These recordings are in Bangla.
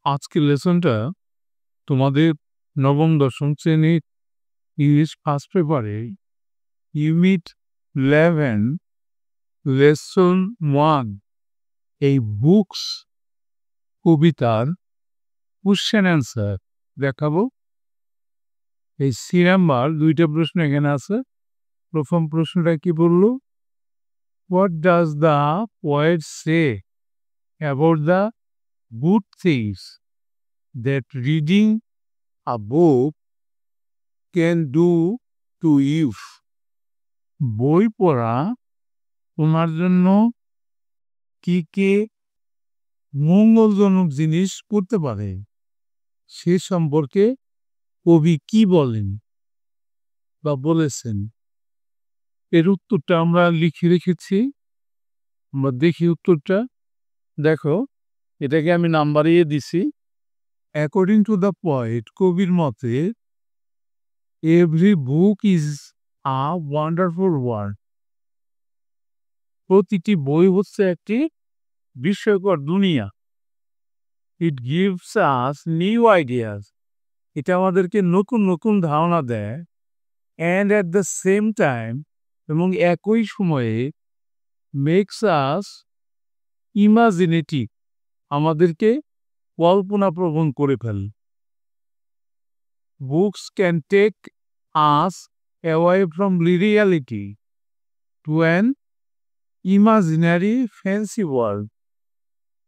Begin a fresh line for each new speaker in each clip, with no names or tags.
আজকের লেসনটা তোমাদের নবম দশম শ্রেণীর ইংলিশ ফার্স্ট পেপারে ইউনিট 11 লেসন 1 এই বুকস কবিতার কোশ্চেন অ্যান্সার দেখাবো। এই সি নাম্বার 2টা প্রশ্ন এখানে আছে। প্রথম প্রশ্নটা কি বলল? What does the poet say about the good things that reading a book can do to you? বই পড়া তোমার জন্য কি কি মঙ্গলজনক জিনিস করতে পারে সে সম্পর্কে কবি কি বলেন বা বলেছেন। এর উত্তরটা আমরা লিখে রেখেছি, আমরা দেখি উত্তরটা। দেখো, এটাকে আমি নাম্বারিয়ে দিছি। অ্যাকর্ডিং টু দ্য পয়েট, কবির মতে every book is a wonderful world. প্রতিটি বই হচ্ছে একটি বিস্ময়কর দুনিয়া। It gives us new ideas. এটা আমাদেরকে নতুন নতুন ধারণা দেয়। And at the same time, এবং একই সময়ে মেক্স আস ইমাজিনেটিভ, আমাদেরকে কল্পনাপ্রবণ করে ফেলে। Books can take us away from reality to an imaginary fancy world.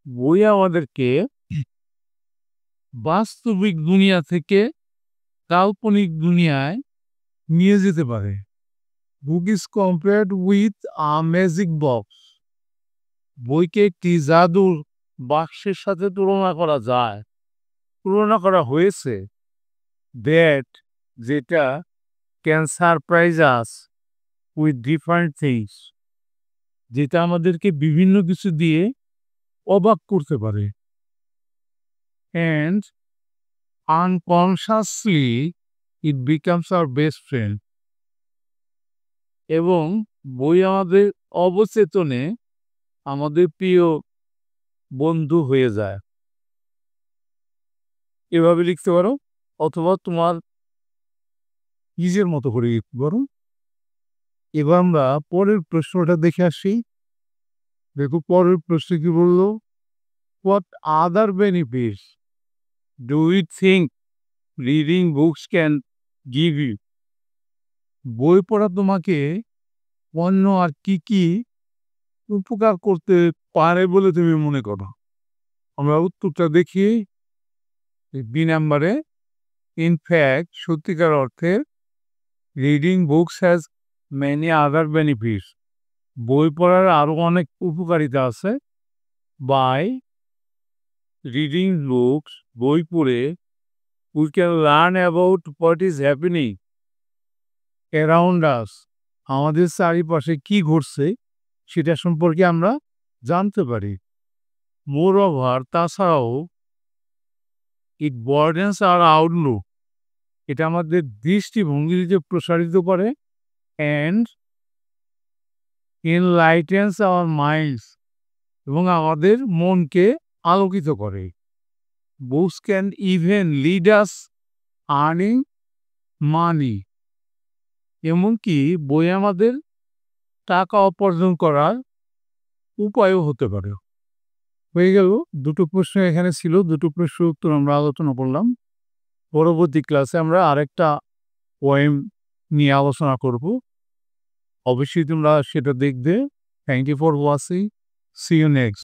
বই আমাদেরকে বাস্তবিক দুনিয়া থেকে কাল্পনিক দুনিয়ায় নিয়ে যেতে পারে। Book is compared with a magic box. বইকে একটি জাদুর বাক্সের সাথে তুলনা করা যায়, তুলনা করা হয়েছে। দ্যাট, যেটা can surprise us with different things, যেটা আমাদেরকে বিভিন্ন কিছু দিয়ে অবাক করতে পারে। And unconsciously it becomes our best friend. এবং বই আমাদের অবচেতনে আমাদের প্রিয় বন্ধু হয়ে যায়। এভাবে লিখতে পারো, অথবা তোমার নিজের মতো করে লিখতে পারো। এবার আমরা পরের প্রশ্নটা দেখে আসি। দেখো, পরের প্রশ্ন কি বললো? What other benefits do you think reading books can give you? বই পড়া তোমাকে অন্য আর কি কি উপকার করতে পারে বলে তুমি মনে করো? আমরা উত্তরটা দেখি। বি নাম্বারে, ইনফ্যাক্ট, সত্যিকার অর্থে, reading books has many other benefits. বই পড়ার আরও অনেক উপকারিতা আছে। বাই রিডিং বুকস, বই পড়ে, we can learn about what is happening around us. আমাদের চারিপাশে কি ঘটছে সেটা সম্পর্কে আমরা জানতে পারি। মোর ওভার, তাছাড়াও, ইট ব্রডেন্স আওয়ার আউটলুক, এটা আমাদের দৃষ্টিভঙ্গিকে প্রসারিত করে। অ্যান্ড এনলাইটেন্স আওয়ার মাইন্ডস, এবং আমাদের মনকে আলোকিত করে। Books can even lead us earning money, এমনকি বই আমাদের টাকা উপার্জন করার উপায়ও হতে পারে। হয়ে গেল, দুটো প্রশ্ন এখানে ছিল, দুটো প্রশ্নের উত্তর আমরা আলোচনা করলাম। পরবর্তী ক্লাসে আমরা আরেকটা পোয়েম নিয়ে আলোচনা করব। অবশ্যই তোমরা সেটা দেখবে। Thank you for watching. See you next.